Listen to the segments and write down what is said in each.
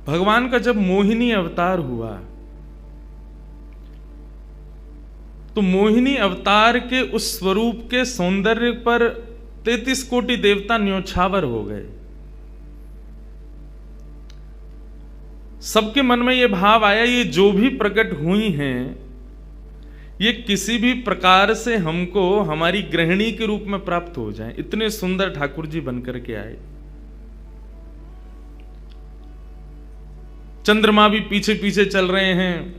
भगवान का जब मोहिनी अवतार हुआ तो मोहिनी अवतार के उस स्वरूप के सौंदर्य पर 33 कोटि देवता न्योछावर हो गए। सबके मन में यह भाव आया, ये जो भी प्रकट हुई हैं ये किसी भी प्रकार से हमको हमारी गृहिणी के रूप में प्राप्त हो जाए। इतने सुंदर ठाकुर जी बनकर के आए। चंद्रमा भी पीछे पीछे चल रहे हैं,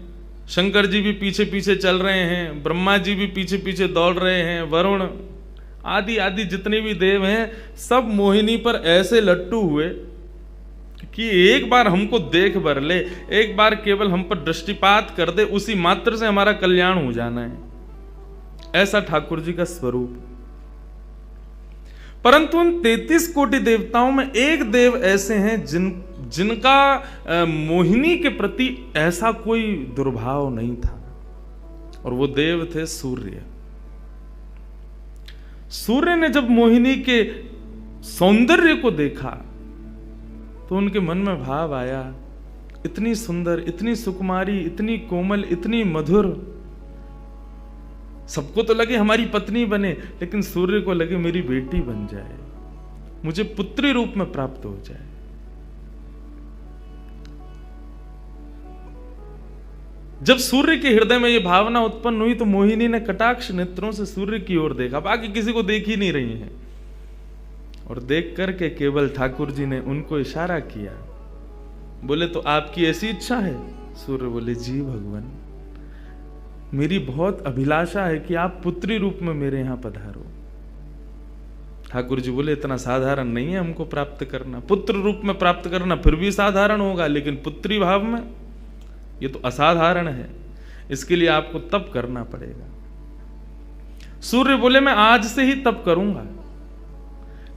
शंकर जी भी पीछे पीछे चल रहे हैं, ब्रह्मा जी भी पीछे पीछे दौड़ रहे हैं, वरुण आदि आदि जितने भी देव हैं सब मोहिनी पर ऐसे लट्टू हुए कि एक बार हमको देख भर ले, एक बार केवल हम पर दृष्टिपात कर दे, उसी मात्र से हमारा कल्याण हो जाना है। ऐसा ठाकुर जी का स्वरूप। परंतु उन 33 कोटि देवताओं में एक देव ऐसे हैं जिनका मोहिनी के प्रति ऐसा कोई दुर्भाव नहीं था, और वो देव थे सूर्य। सूर्य ने जब मोहिनी के सौंदर्य को देखा तो उनके मन में भाव आया, इतनी सुंदर, इतनी सुकुमारी, इतनी कोमल, इतनी मधुर। सबको तो लगे हमारी पत्नी बने, लेकिन सूर्य को लगे मेरी बेटी बन जाए, मुझे पुत्री रूप में प्राप्त हो जाए। जब सूर्य के हृदय में यह भावना उत्पन्न हुई तो मोहिनी ने कटाक्ष नेत्रों से सूर्य की ओर देखा, बाकी किसी को देख ही नहीं रही है, और देख करके केवल ठाकुर जी ने उनको इशारा किया। बोले तो आपकी ऐसी इच्छा है? सूर्य बोले जी भगवान, मेरी बहुत अभिलाषा है कि आप पुत्री रूप में मेरे यहां पधारो। ठाकुर जी बोले इतना साधारण नहीं है हमको प्राप्त करना, पुत्र रूप में प्राप्त करना फिर भी साधारण होगा, लेकिन पुत्री भाव में ये तो असाधारण है, इसके लिए आपको तप करना पड़ेगा। सूर्य बोले मैं आज से ही तप करूंगा,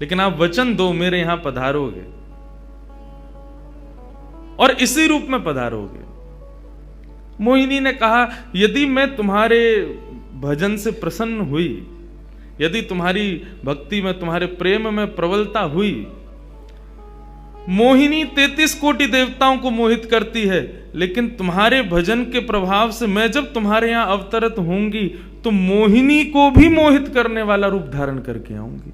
लेकिन आप वचन दो मेरे यहां पधारोगे और इसी रूप में पधारोगे। मोहिनी ने कहा यदि मैं तुम्हारे भजन से प्रसन्न हुई, यदि तुम्हारी भक्ति में, तुम्हारे प्रेम में प्रबलता हुई, मोहिनी 33 कोटि देवताओं को मोहित करती है, लेकिन तुम्हारे भजन के प्रभाव से मैं जब तुम्हारे यहां अवतरित होंगी तो मोहिनी को भी मोहित करने वाला रूप धारण करके आऊंगी।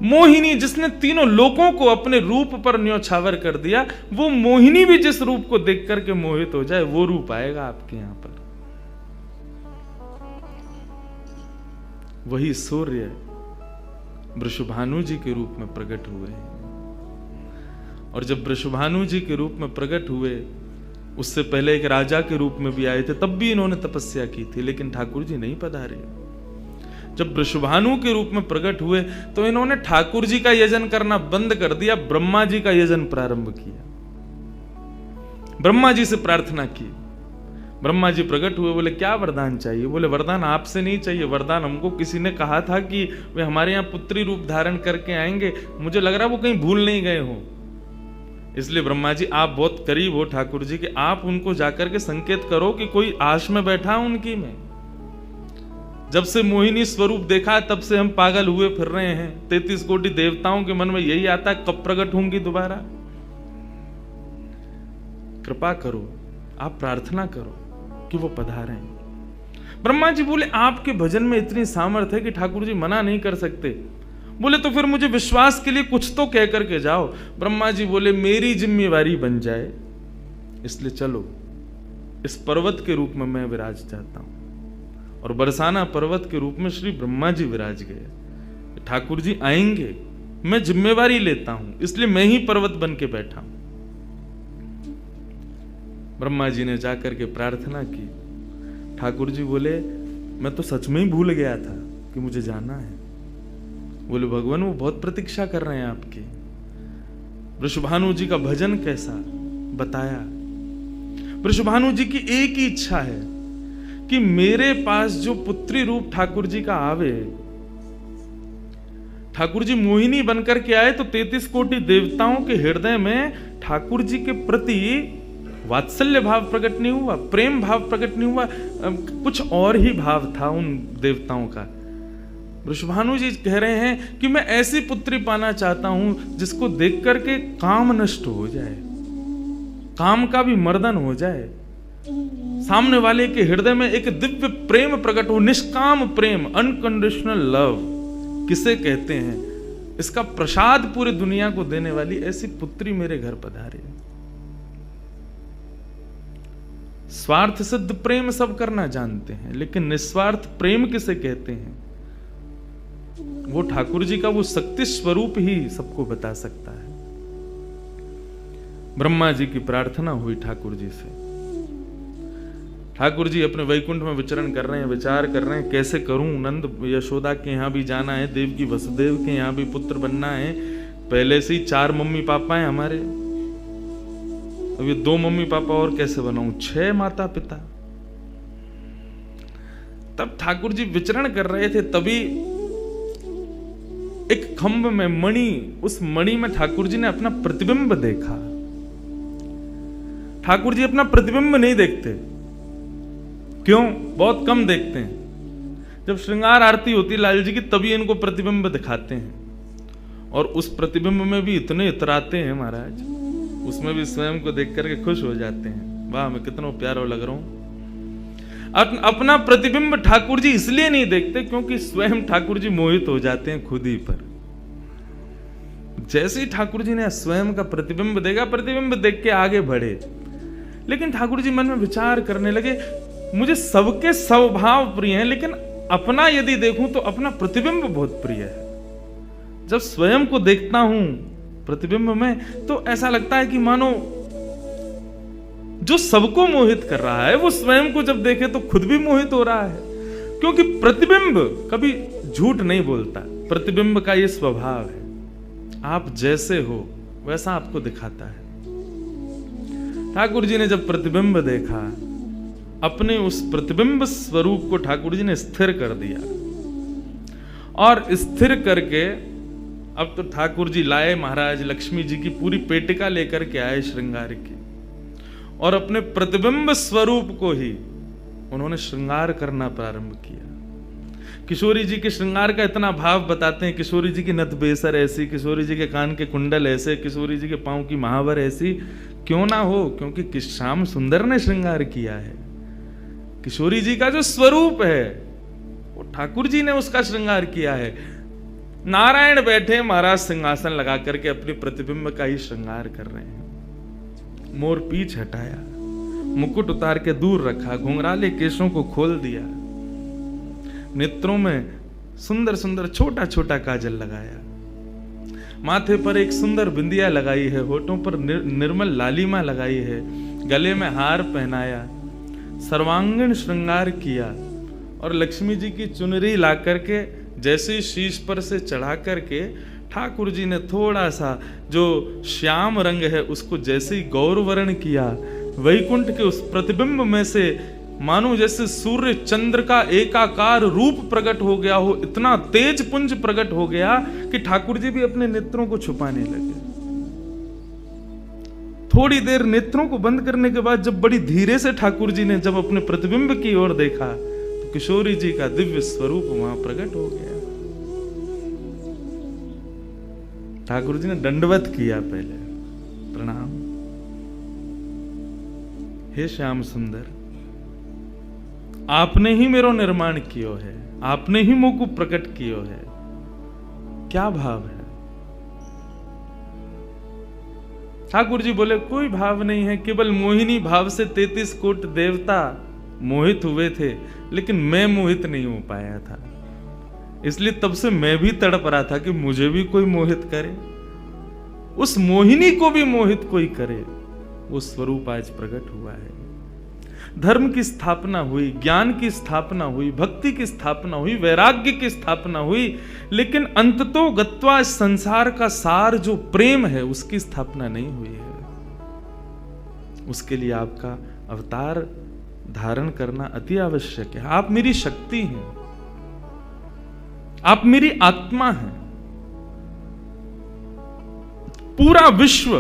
मोहिनी जिसने तीनों लोकों को अपने रूप पर न्योछावर कर दिया, वो मोहिनी भी जिस रूप को देख करके मोहित हो जाए, वो रूप आएगा आपके यहां पर। वही सूर्य वृषभानु जी के रूप में प्रकट हुए हैं, और जब वृषभानु जी के रूप में प्रकट हुए, उससे पहले एक राजा के रूप में भी आए थे, तब भी इन्होंने तपस्या की थी, लेकिन ठाकुर जी नहीं पधारे। जब वृषभानु के रूप में प्रकट हुए तो इन्होंने ठाकुर जी का यजन करना बंद कर दिया, ब्रह्मा जी का यजन प्रारंभ किया, ब्रह्मा जी से प्रार्थना की। ब्रह्मा जी प्रकट हुए, बोले क्या वरदान चाहिए? बोले वरदान आपसे नहीं चाहिए, वरदान हमको किसी ने कहा था कि वे हमारे यहाँ पुत्री रूप धारण करके आएंगे, मुझे लग रहा है वो कहीं भूल नहीं गए हो, इसलिए ब्रह्मा जी आप बहुत करीब हो ठाकुर जी के, आप उनको जाकर के संकेत करो कि कोई आश में बैठा उनकी में। जब से मोहिनी स्वरूप देखा तब से हम पागल हुए फिर रहे हैं, 33 कोटि देवताओं के मन में यही आता है कब प्रकट होंगी दोबारा। कृपा करो, आप प्रार्थना करो कि वो पधारें। ब्रह्मा जी बोले आपके भजन में इतनी सामर्थ्य है कि ठाकुर जी मना नहीं कर सकते। बोले तो फिर मुझे विश्वास के लिए कुछ तो कह करके जाओ। ब्रह्मा जी बोले मेरी जिम्मेवारी बन जाए, इसलिए चलो इस पर्वत के रूप में मैं विराज जाता हूं। और बरसाना पर्वत के रूप में श्री ब्रह्मा जी विराज गए। ठाकुर जी आएंगे, मैं जिम्मेवारी लेता हूं, इसलिए मैं ही पर्वत बन के बैठा हूं। ब्रह्मा जी ने जाकर के प्रार्थना की। ठाकुर जी बोले मैं तो सच में ही भूल गया था कि मुझे जाना है। बोले भगवान वो बहुत प्रतीक्षा कर रहे हैं आपकी। वृषभानु जी का भजन कैसा बताया। वृषभानु जी की एक ही इच्छा है कि मेरे पास जो पुत्री रूप ठाकुर जी का आवे, ठाकुर जी मोहिनी बनकर के आए तो 33 कोटि देवताओं के हृदय में ठाकुर जी के प्रति वात्सल्य भाव प्रकट नहीं हुआ, प्रेम भाव प्रकट नहीं हुआ, कुछ और ही भाव था उन देवताओं का। वृषभानु जी कह रहे हैं कि मैं ऐसी पुत्री पाना चाहता हूं जिसको देख करके काम नष्ट हो जाए, काम का भी मर्दन हो जाए, सामने वाले के हृदय में एक दिव्य प्रेम प्रकट हो, निष्काम प्रेम, अनकंडीशनल लव किसे कहते हैं, इसका प्रसाद पूरी दुनिया को देने वाली ऐसी पुत्री मेरे घर पधारे। स्वार्थ सिद्ध प्रेम सब करना जानते हैं, लेकिन निस्वार्थ प्रेम किसे कहते हैं, वो ठाकुर जी का वो शक्ति स्वरूप ही सबको बता सकता है। ब्रह्मा जी की प्रार्थना हुई ठाकुर जी से। ठाकुर जी अपने वैकुंठ में विचरण कर रहे हैं, विचार कर रहे हैं कैसे करूं, नंद यशोदा के यहां भी जाना है, देवकी वसुदेव के यहां भी पुत्र बनना है, पहले से ही 4 मम्मी पापा हैं हमारे, अब ये 2 मम्मी पापा और कैसे बनाऊं, 6 माता पिता। तब ठाकुर जी विचरण कर रहे थे, तभी एक खंभ में मणि, उस मणि में ठाकुर जी ने अपना प्रतिबिंब देखा। ठाकुर जी अपना प्रतिबिंब नहीं देखते, क्यों? बहुत कम देखते हैं। जब श्रृंगार आरती होती है लाल जी की, तभी इनको प्रतिबिंब दिखाते हैं, और उस प्रतिबिंब में भी इतने इतराते हैं महाराज, उसमें भी स्वयं को देख करके खुश हो जाते हैं, वाह मैं कितना प्यारा लग रहा हूं। अपना प्रतिबिंब ठाकुर जी इसलिए नहीं देखते क्योंकि स्वयं ठाकुर जी मोहित हो जाते हैं खुद ही पर। जैसे ही ठाकुर जी ने स्वयं का प्रतिबिंब देखा, प्रतिबिंब देख के आगे बढ़े, लेकिन ठाकुर जी मन में विचार करने लगे, मुझे सबके स्वभाव प्रिय हैं, लेकिन अपना यदि देखूं तो अपना प्रतिबिंब बहुत प्रिय है। जब स्वयं को देखता हूं प्रतिबिंब में, तो ऐसा लगता है कि मानो जो सबको मोहित कर रहा है वो स्वयं को जब देखे तो खुद भी मोहित हो रहा है, क्योंकि प्रतिबिंब कभी झूठ नहीं बोलता। प्रतिबिंब का ये स्वभाव है, आप जैसे हो वैसा आपको दिखाता है। ठाकुर जी ने जब प्रतिबिंब देखा, अपने उस प्रतिबिंब स्वरूप को ठाकुर जी ने स्थिर कर दिया, और स्थिर करके अब तो ठाकुर जी लाए महाराज लक्ष्मी जी की पूरी पेटिका लेकर के आए श्रृंगार की, और अपने प्रतिबिंब स्वरूप को ही उन्होंने श्रृंगार करना प्रारंभ किया। किशोरी जी के श्रृंगार का इतना भाव बताते हैं, किशोरी जी की नथ बेसर ऐसी, किशोरी जी के कान के कुंडल ऐसे, किशोरी जी के पांव की महावर ऐसी, क्यों ना हो, क्योंकि श्याम सुंदर ने श्रृंगार किया है। किशोरी जी का जो स्वरूप है वो ठाकुर जी ने उसका श्रृंगार किया है। नारायण बैठे महाराज सिंहासन लगा करके अपने प्रतिबिंब का ही श्रृंगार कर रहे हैं। मोर पीछ हटाया, मुकुट उतार के दूर रखा, घुंघराले केशों को खोल दिया, नेत्रों में सुंदर सुंदर छोटा छोटा काजल लगाया, माथे पर एक सुंदर बिंदिया लगाई है, होठों पर निर्मल लालिमा लगाई है, गले में हार पहनाया, सर्वांगीण श्रृंगार किया, और लक्ष्मी जी की चुनरी ला करके जैसे ही शीश पर से चढ़ा करके ठाकुर जी ने थोड़ा सा जो श्याम रंग है उसको जैसे ही गौरवर्ण किया, वैकुंठ के उस प्रतिबिंब में से मानो जैसे सूर्य चंद्र का एकाकार रूप प्रकट हो गया हो, इतना तेज पुंज प्रकट हो गया कि ठाकुर जी भी अपने नेत्रों को छुपाने लगे। थोड़ी देर नेत्रों को बंद करने के बाद जब बड़ी धीरे से ठाकुर जी ने जब अपने प्रतिबिंब की ओर देखा, तो किशोरी जी का दिव्य स्वरूप वहां प्रकट हो गया। ठाकुर जी ने दंडवत किया, पहले प्रणाम, हे श्याम सुंदर, आपने ही मेरो निर्माण कियो है, आपने ही मोको प्रकट कियो है। क्या भाव है? ठाकुर जी बोले कोई भाव नहीं है, केवल मोहिनी भाव से 33 कोट देवता मोहित हुए थे, लेकिन मैं मोहित नहीं हो पाया था, इसलिए तब से मैं भी तड़प रहा था कि मुझे भी कोई मोहित करे, उस मोहिनी को भी मोहित कोई करे। वो स्वरूप आज प्रकट हुआ है। धर्म की स्थापना हुई, ज्ञान की स्थापना हुई, भक्ति की स्थापना हुई, वैराग्य की स्थापना हुई, लेकिन अंततो गत्वा संसार का सार जो प्रेम है उसकी स्थापना नहीं हुई है। उसके लिए आपका अवतार धारण करना अति आवश्यक है। आप मेरी शक्ति हैं, आप मेरी आत्मा हैं। पूरा विश्व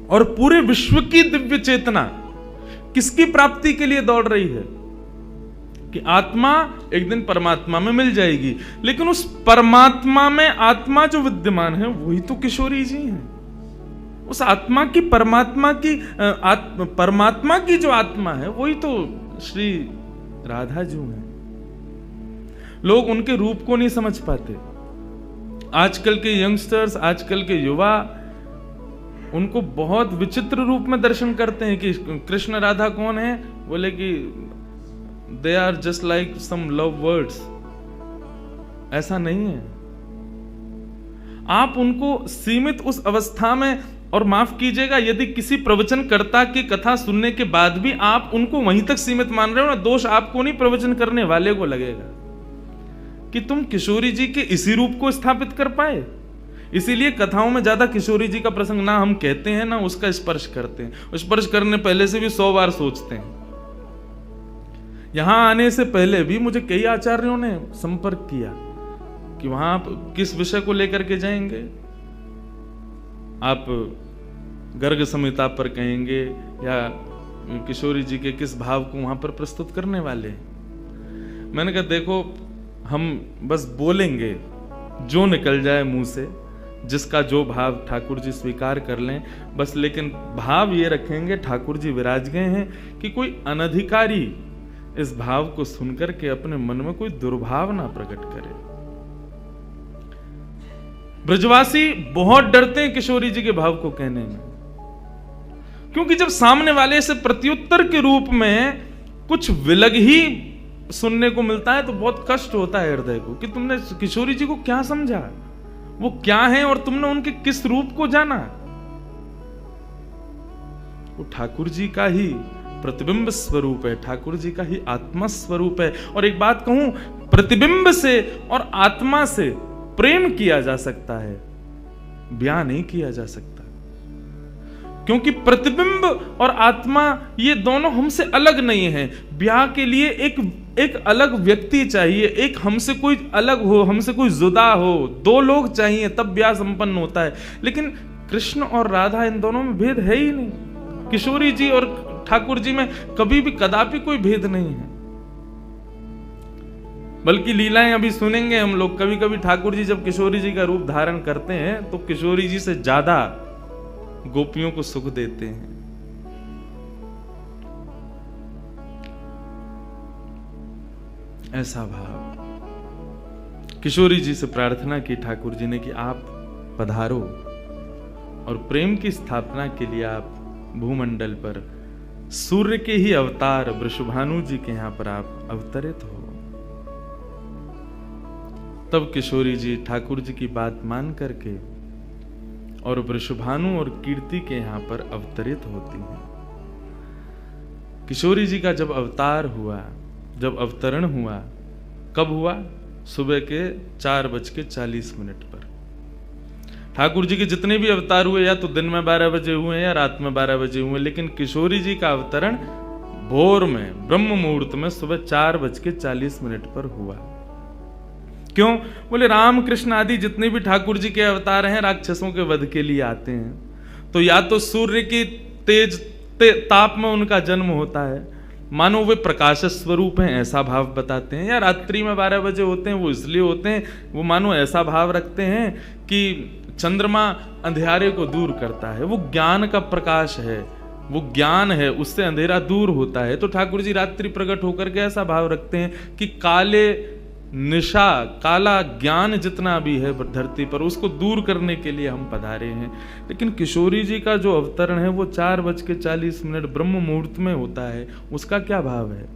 और पूरे विश्व की दिव्य चेतना किसकी प्राप्ति के लिए दौड़ रही है? कि आत्मा एक दिन परमात्मा में मिल जाएगी, लेकिन उस परमात्मा में आत्मा जो विद्यमान है वही तो किशोरी जी हैं। उस आत्मा की परमात्मा की जो आत्मा है वही तो श्री राधा जी हैं। लोग उनके रूप को नहीं समझ पाते। आजकल के यंगस्टर्स, आजकल के युवा उनको बहुत विचित्र रूप में दर्शन करते हैं कि कृष्ण राधा कौन है, बोले कि they are just like some love words. ऐसा नहीं है। आप उनको सीमित उस अवस्था में, और माफ कीजिएगा यदि किसी प्रवचनकर्ता की कथा सुनने के बाद भी आप उनको वहीं तक सीमित मान रहे हो ना, दोष आपको नहीं, प्रवचन करने वाले को लगेगा कि तुम किशोरी जी के इसी रूप को स्थापित कर पाए। इसीलिए कथाओं में ज्यादा किशोरी जी का प्रसंग ना हम कहते हैं ना उसका स्पर्श करते हैं। स्पर्श करने पहले से भी 100 बार सोचते हैं। यहां आने से पहले भी मुझे कई आचार्यों ने संपर्क किया कि वहां आप किस विषय को लेकर के जाएंगे, आप गर्ग संहिता पर कहेंगे या किशोरी जी के किस भाव को वहां पर प्रस्तुत करने वाले हैं। मैंने कहा देखो, हम बस बोलेंगे जो निकल जाए मुंह से, जिसका जो भाव ठाकुर जी स्वीकार कर लें बस, लेकिन भाव ये रखेंगे ठाकुर जी विराज गए हैं कि कोई अनधिकारी इस भाव को सुनकर के अपने मन में कोई दुर्भाव ना प्रकट करे। ब्रजवासी बहुत डरते हैं किशोरी जी के भाव को कहने में, क्योंकि जब सामने वाले से प्रत्युत्तर के रूप में कुछ विलग ही सुनने को मिलता है तो बहुत कष्ट होता है हृदय को कि तुमने किशोरी जी को क्या समझा, वो क्या है और तुमने उनके किस रूप को जाना। वो ठाकुर जी का ही प्रतिबिंब स्वरूप है, ठाकुर जी का ही आत्मा स्वरूप है। और एक बात कहूं, प्रतिबिंब से और आत्मा से प्रेम किया जा सकता है, ब्याह नहीं किया जा सकता, क्योंकि प्रतिबिंब और आत्मा ये दोनों हमसे अलग नहीं है। ब्याह के लिए एक अलग व्यक्ति चाहिए, एक हमसे कोई अलग हो, हमसे कोई जुदा हो, 2 लोग चाहिए तब ब्याह संपन्न होता है। लेकिन कृष्ण और राधा इन दोनों में भेद है ही नहीं। किशोरी जी और ठाकुर जी में कभी भी कदापि कोई भेद नहीं है। बल्कि लीलाएं अभी सुनेंगे हम लोग, कभी कभी ठाकुर जी जब किशोरी जी का रूप धारण करते हैं तो किशोरी जी से ज्यादा गोपियों को सुख देते हैं। ऐसा भाव किशोरी जी से प्रार्थना की ठाकुर जी ने कि आप पधारो और प्रेम की स्थापना के लिए आप भूमंडल पर सूर्य के ही अवतार वृषभानु जी के यहां पर आप अवतरित हो। तब किशोरी जी ठाकुर जी की बात मान करके और वृषभानु और कीर्ति के यहां पर अवतरित होती हैं। किशोरी जी का जब अवतार हुआ, जब अवतरण हुआ, कब हुआ? सुबह के 4:40 पर। ठाकुर जी के जितने भी अवतार हुए या तो दिन में 12 बजे हुए या रात में 12 बजे हुए, लेकिन किशोरी जी का अवतरण भोर में ब्रह्म मुहूर्त में सुबह 4:40 पर हुआ। क्यों? बोले राम कृष्ण आदि जितने भी ठाकुर जी के अवतार हैं राक्षसों के वध के लिए आते हैं, तो या तो सूर्य की तेज ताप में उनका जन्म होता है, मानो वे प्रकाश स्वरूप हैं ऐसा भाव बताते हैं, या रात्रि में 12 बजे होते हैं, वो इसलिए होते हैं वो मानो ऐसा भाव रखते हैं कि चंद्रमा अंधेरे को दूर करता है, वो ज्ञान का प्रकाश है, वो ज्ञान है, उससे अंधेरा दूर होता है। तो ठाकुर जी रात्रि प्रकट होकर के ऐसा भाव रखते हैं कि काले निशा, काला ज्ञान जितना भी है धरती पर, उसको दूर करने के लिए हम पधारे हैं। लेकिन किशोरी जी का जो अवतरण है वो 4:40 ब्रह्म मुहूर्त में होता है। उसका क्या भाव है?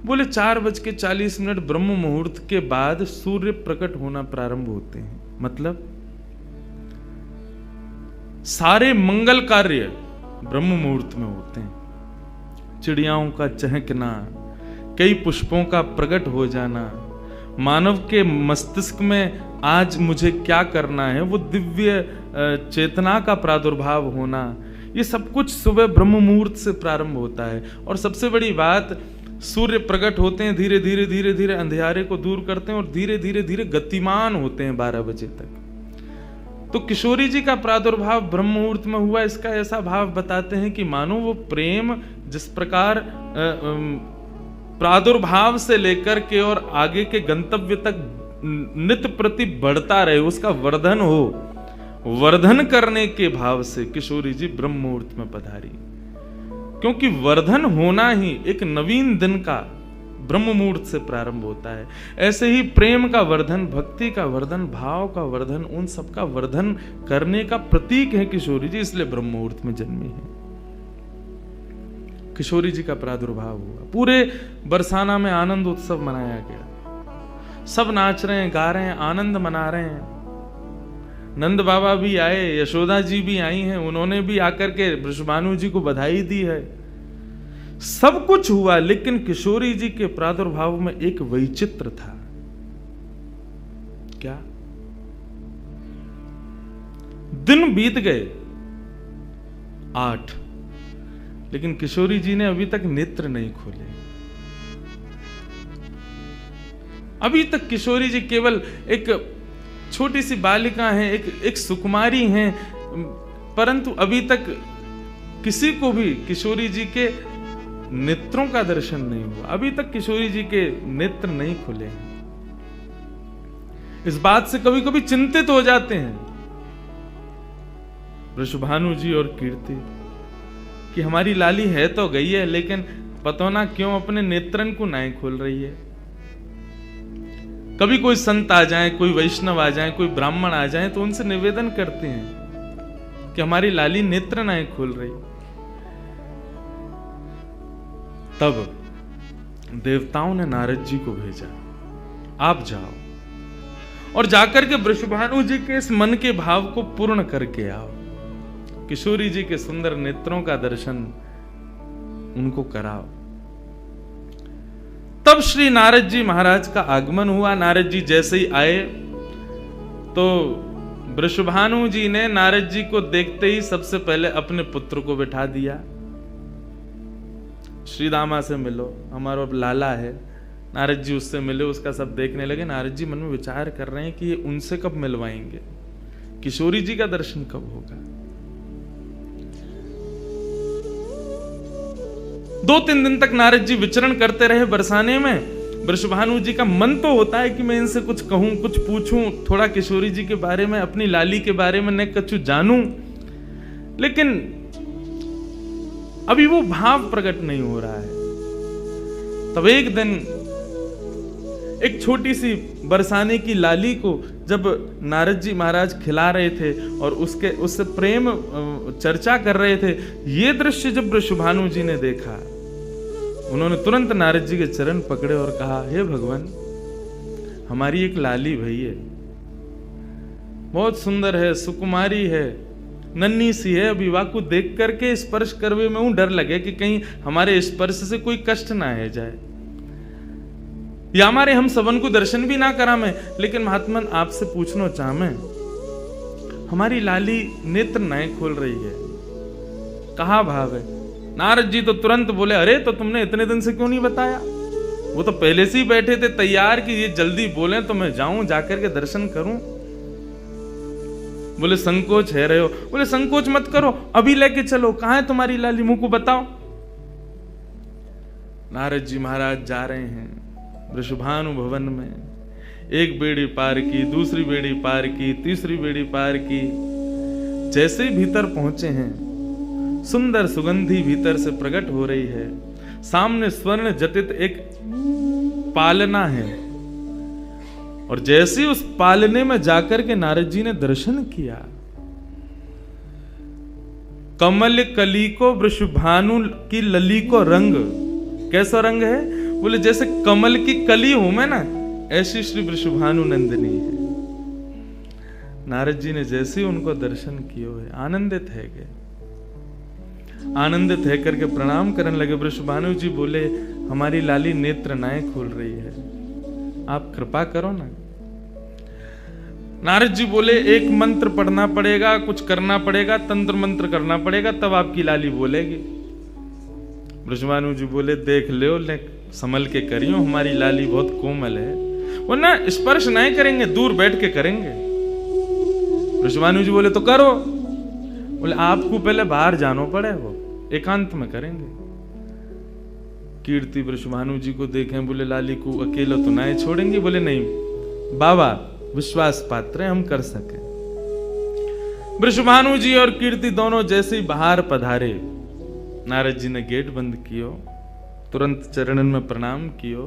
बोले 4:40 ब्रह्म मुहूर्त के बाद सूर्य प्रकट होना प्रारंभ होते हैं। मतलब सारे मंगल कार्य ब्रह्म मुहूर्त में होते हैं। चिड़ियाओं का चहकना, कई पुष्पों का प्रकट हो जाना, मानव के मस्तिष्क में आज मुझे क्या करना है, वो दिव्य चेतना का प्रादुर्भाव होना, ये सब कुछ सुबह ब्रह्म मुहूर्त से प्रारंभ होता है। और सबसे बड़ी बात, सूर्य प्रकट होते हैं, धीरे धीरे धीरे धीरे अंधेरे को दूर करते हैं और धीरे धीरे धीरे गतिमान होते हैं 12 बजे तक। तो किशोरी जी का प्रादुर्भाव ब्रह्म मुहूर्त में हुआ, इसका ऐसा भाव बताते हैं कि मानो वो प्रेम जिस प्रकार प्रादुर्भाव से लेकर के और आगे के गंतव्य तक नित्य प्रति बढ़ता रहे, उसका वर्धन हो, वर्धन करने के भाव से किशोरी जी ब्रह्म मुहूर्त में पधारी। क्योंकि वर्धन होना ही एक नवीन दिन का ब्रह्म मुहूर्त से प्रारंभ होता है। ऐसे ही प्रेम का वर्धन, भक्ति का वर्धन, भाव का वर्धन, उन सब का वर्धन करने का प्रतीक है किशोरी जी, इसलिए ब्रह्म मुहूर्त में जन्मी है। किशोरी जी का प्रादुर्भाव हुआ, पूरे बरसाना में आनंद उत्सव मनाया गया, सब नाच रहे हैं, गा रहे हैं, आनंद मना रहे हैं। नंद बाबा भी आए, यशोदा जी भी आई हैं, उन्होंने भी आकर के वृषभानु जी को बधाई दी है। सब कुछ हुआ, लेकिन किशोरी जी के प्रादुर्भाव में एक वैचित्र था। क्या? दिन बीत गए 8, लेकिन किशोरी जी ने अभी तक नेत्र नहीं खोले। अभी तक किशोरी जी केवल एक छोटी सी बालिका हैं, एक सुकुमारी हैं, परंतु अभी तक किसी को भी किशोरी जी के नेत्रों का दर्शन नहीं हुआ। अभी तक किशोरी जी के नेत्र नहीं खुले हैं। इस बात से कभी कभी चिंतित हो जाते हैं वृषभानु जी और कीर्ति कि हमारी लाली है तो गई है, लेकिन पता ना क्यों अपने नेत्रन को नहीं खोल रही है। कभी कोई संत आ जाए, कोई वैष्णव आ जाए, कोई ब्राह्मण आ जाए, तो उनसे निवेदन करते हैं कि हमारी लाली नेत्र नहीं खोल रही। तब देवताओं ने नारद जी को भेजा, आप जाओ और जाकर के वृषभानु जी के इस मन के भाव को पूर्ण करके आओ, किशोरी जी के सुंदर नेत्रों का दर्शन उनको कराओ। तब श्री नारद जी महाराज का आगमन हुआ। नारद जी जैसे ही आए तो वृषभानु जी ने नारद जी को देखते ही सबसे पहले अपने पुत्र को बिठा दिया। श्री दामा से मिलो, हमारा अब लाला है। नारद जी उससे मिले, उसका सब देखने लगे। नारद जी मन में विचार कर रहे हैं कि ये उनसे कब मिलवाएंगे, किशोरी जी का दर्शन कब होगा। 2-3 दिन तक नारद जी विचरण करते रहे बरसाने में। वृषभानु जी का मन तो होता है कि मैं इनसे कुछ कहूं, कुछ पूछूं, थोड़ा किशोरी जी के बारे में, अपनी लाली के बारे में न कुछ जानूं, लेकिन अभी वो भाव प्रकट नहीं हो रहा है। तब एक दिन एक छोटी सी बरसाने की लाली को जब नारद जी महाराज खिला रहे थे और उससे प्रेम चर्चा कर रहे थे, ये दृश्य जब वृषभानु जी ने देखा, उन्होंने तुरंत नारद जी के चरण पकड़े और कहा, हे भगवान, हमारी एक लाली भई है, बहुत सुंदर है, सुकुमारी है, नन्ही सी है, अभी वाकु देख करके स्पर्श करवे में डर लगे कि कहीं हमारे स्पर्श से कोई कष्ट ना है जाए, या हमारे हम सबन को दर्शन भी ना करा में। लेकिन महात्मन आपसे पूछना चाह मैं, हमारी लाली नेत्र नहीं खोल रही है, कहा भाव है? नारद जी तो तुरंत बोले, अरे तो तुमने इतने दिन से क्यों नहीं बताया? वो तो पहले से ही बैठे थे तैयार कि ये जल्दी बोले तो मैं जाऊं, जाकर के दर्शन करूं। बोले संकोच है रहे हो? बोले संकोच मत करो, अभी लेके चलो, कहां है तुम्हारी लाली, मुंह को बताओ। नारद जी महाराज जा रहे हैं वृषभानु भवन में। एक बेड़ी पार की, दूसरी बेड़ी पार की, तीसरी बेड़ी पार की। जैसे ही भीतर पहुंचे हैं, सुंदर सुगंधी भीतर से प्रकट हो रही है। सामने स्वर्ण जटित एक पालना है, और जैसे ही उस पालने में जाकर के नारद जी ने दर्शन किया, कमल कली को वृषभानु की लली को रंग, कैसा रंग है? बोले जैसे कमल की कली हूं मैं ना, ऐसी श्री वृषभानु नंदिनी है। नारद जी ने जैसे ही उनको दर्शन किए हुए आनंदित है गए, आनंदित है करके प्रणाम करने लगे। वृषभानु जी बोले, हमारी लाली नेत्र नाय खोल रही है, आप कृपा करो ना। नारद जी बोले, एक मंत्र पढ़ना पड़ेगा, कुछ करना पड़ेगा, तंत्र मंत्र करना पड़ेगा, तब आपकी लाली बोलेगी। वृषभानु जी बोले, देख लो, ले संभल के करियो, हमारी लाली बहुत कोमल है, वो ना स्पर्श नहीं करेंगे, दूर बैठ के करेंगे। वृषभानु जी बोले, तो करो। बोले आपको पहले बाहर जानो पड़े, वो एकांत में करेंगे। कीर्ति वृषभानु जी को देखें, बोले लाली को अकेला तो ना छोड़ेंगे? बोले नहीं बाबा, विश्वास पात्र है, हम कर सके। वृषभानु जी और कीर्ति दोनों जैसे ही बाहर पधारे, नारद जी ने गेट बंद कियो, तुरंत चरणन में प्रणाम कियो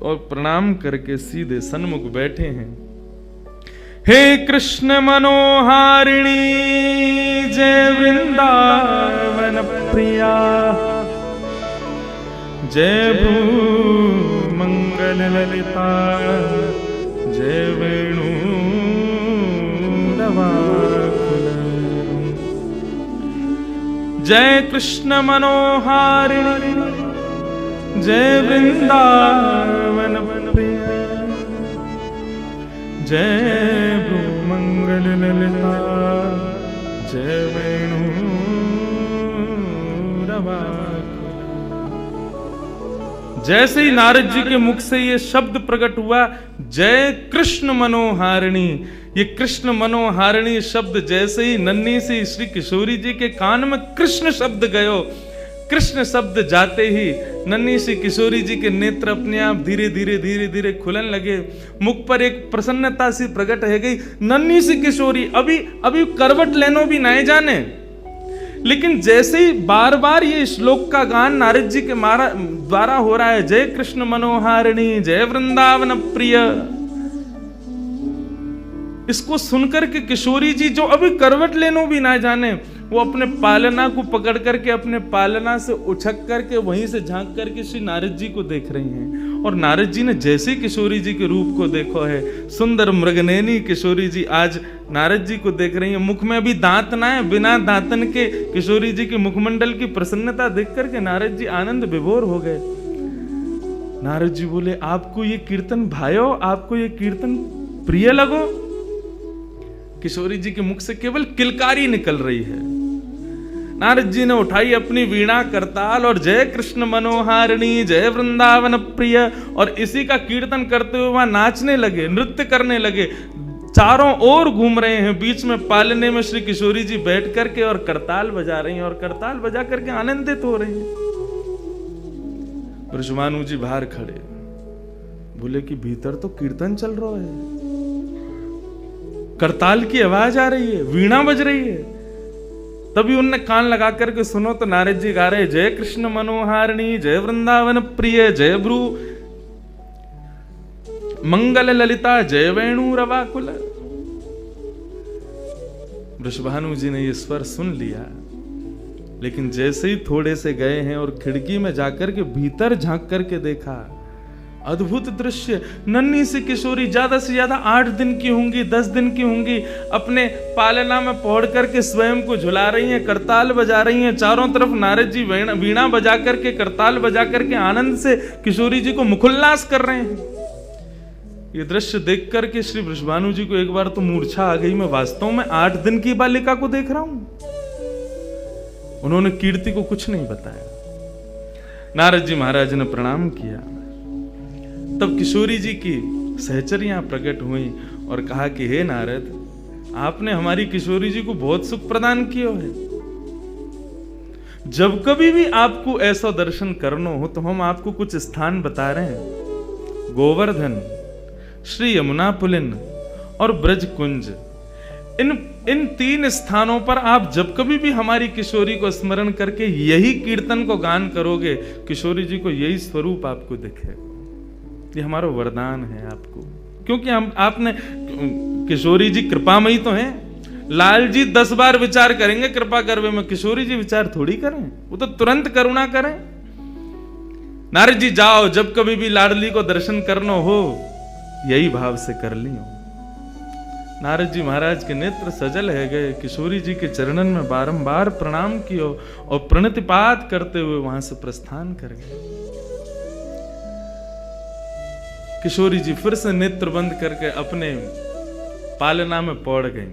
और प्रणाम करके सीधे सन्मुख बैठे हैं। हे कृष्ण मनोहारिणी जय वृंदावन प्रिया, जय भू मंगल ललिता, जय वेणु रवाकुल, जय कृष्ण मनोहारिणी जय वृंदावन प्रिया, जय भू मंगल ललिता, जय वेणु रवाकुल। जैसे ही नारद जी के मुख से ये शब्द प्रकट हुआ, जय कृष्ण मनोहारिणी, ये कृष्ण मनोहारिणी शब्द जैसे ही नन्ही सी श्री किशोरी जी के कान में कृष्ण शब्द गयो, कृष्ण शब्द जाते ही नन्ही सी किशोरी जी के नेत्र अपने आप धीरे धीरे धीरे धीरे खुलन लगे, मुख पर एक प्रसन्नता सी प्रकट है गई। नन्ही सी किशोरी अभी करवट लेनो भी नहीं जाने, लेकिन जैसे ही बार बार ये श्लोक का गान नारद जी के द्वारा हो रहा है, जय कृष्ण मनोहारिणी जय वृंदावन प्रिय, इसको सुनकर के किशोरी जी जो अभी करवट लेनो भी ना जाने, वो अपने पालना को पकड़ करके अपने पालना से उछक करके वहीं से झांक करके श्री नारद जी को देख रही हैं। और नारद जी ने जैसे किशोरी जी के रूप को देखो है, सुंदर मृगनयनी किशोरी जी आज नारद जी को देख रही हैं। मुख में अभी दांत ना है, बिना दांतन के किशोरी जी के मुखमंडल की प्रसन्नता देख करके नारद जी आनंद विभोर हो गए। नारद जी बोले, आपको ये कीर्तन भायो, आपको ये कीर्तन प्रिय लगो? किशोरी जी के मुख से केवल किलकारी निकल रही है। नारद जी ने उठाई अपनी वीणा करताल और जय कृष्ण मनोहारिणी जय वृंदावन प्रिय, और इसी का कीर्तन करते हुए वहां नाचने लगे, नृत्य करने लगे, चारों ओर घूम रहे हैं। बीच में पालने में श्री किशोरी जी बैठ करके और करताल बजा रही हैं और करताल बजा करके आनंदित हो रही हैं। वृषभानु जी बाहर खड़े, बोले कि भीतर तो कीर्तन चल रहा है, करताल की आवाज आ रही है, वीणा बज रही है। तभी उनने कान लगा करके सुनो तो नारद जी गा रहे, जय कृष्ण मनोहारिणी जय वृंदावन प्रिय, जय भ्रू मंगल ललिता, जय वेणु रवाकुल। वृषभानु जी ने ये स्वर सुन लिया, लेकिन जैसे ही थोड़े से गए हैं और खिड़की में जाकर के भीतर झांक करके देखा, अद्भुत दृश्य। नन्ही सी किशोरी ज्यादा से ज्यादा 8 दिन की होंगी, 10 दिन की होंगी, अपने पालना में पौड़ करके स्वयं को झुला रही हैं, करताल बजा रही हैं। चारों तरफ नारद जी वीणा बजा करके करताल बजा करके आनंद से किशोरी जी को मुखोल्लास कर रहे हैं। ये दृश्य देख करके श्री वृषभानु जी को एक बार तो मूर्छा आ गई, मैं वास्तव में 8 दिन की बालिका को देख रहा हूं। उन्होंने कीर्ति को कुछ नहीं बताया। नारद जी महाराज ने प्रणाम किया, तब किशोरी जी की सहचरियां प्रकट हुई और कहा कि हे नारद, आपने हमारी किशोरी जी को बहुत सुख प्रदान किया है। जब कभी भी आपको ऐसा दर्शन करना हो तो हम आपको कुछ स्थान बता रहे हैं। गोवर्धन, श्री यमुना पुलिन और ब्रज कुंज, इन 3 स्थानों पर आप जब कभी भी हमारी किशोरी को स्मरण करके यही कीर्तन को गान करोगे, किशोरी जी को यही स्वरूप आपको दिखेगा। ये हमारा वरदान है आपको, क्योंकि आपने किशोरी जी कृपामयी तो हैं। लाल जी 10 बार विचार करेंगे कृपा करवे में, किशोरी जी विचार थोड़ी करें, वो तो तुरंत करुणा करें। नारद जी जाओ, जब कभी भी लाडली को दर्शन करना हो यही भाव से कर लियो। नारद जी महाराज के नेत्र सजल है गए, किशोरी जी के चरणन में बारंबार प्रणाम कियो और प्रणतिपात करते हुए वहां से प्रस्थान कर गए। किशोरी जी फिर से नेत्र बंद करके अपने पालना में पौड़ गई।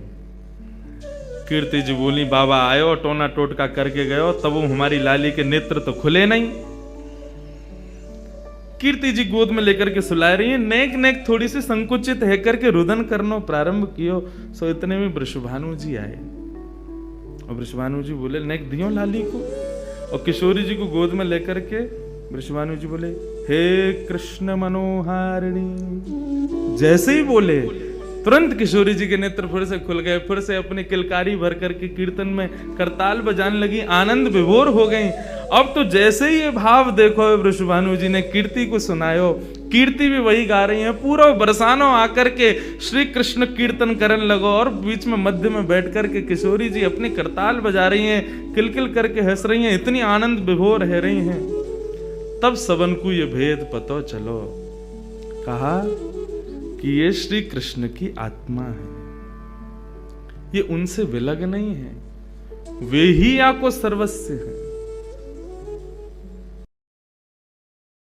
कीर्ति जी बोली, बाबा आयो टोना टोटका करके गयो, तब वो हमारी लाली के नेत्र तो खुले नहीं। कीर्ति जी गोद में लेकर के सुला रही है, नेक नेक थोड़ी सी संकुचित है करके रुदन करना प्रारंभ कियो। सो इतने में वृषभानु जी आए और वृषभानु जी बोले, नेक दियो लाली को, और किशोरी जी को गोद में लेकर के वृषभानु जी बोले, हे कृष्ण मनोहारिणी। जैसे ही बोले तुरंत किशोरी जी के नेत्र फिर से खुल गए, फिर से अपनी किलकारी भर करके कीर्तन में करताल बजाने लगी, आनंद विभोर हो गई। अब तो जैसे ही ये भाव देखो वृषभानु जी ने कीर्ति को सुनायो, कीर्ति भी वही गा रही है, पूरा बरसानो आकर के श्री कृष्ण कीर्तन करने लगो, और बीच में मध्य में बैठ करके किशोरी जी अपनी करताल बजा रही हैं, किलकिल करके हंस रही हैं, इतनी आनंद विभोर रह रही हैं। तब सबन को ये भेद पतो चलो, कहा कि ये श्री कृष्ण की आत्मा है, ये उनसे विलग नहीं है, वे ही आपको सर्वस्व है।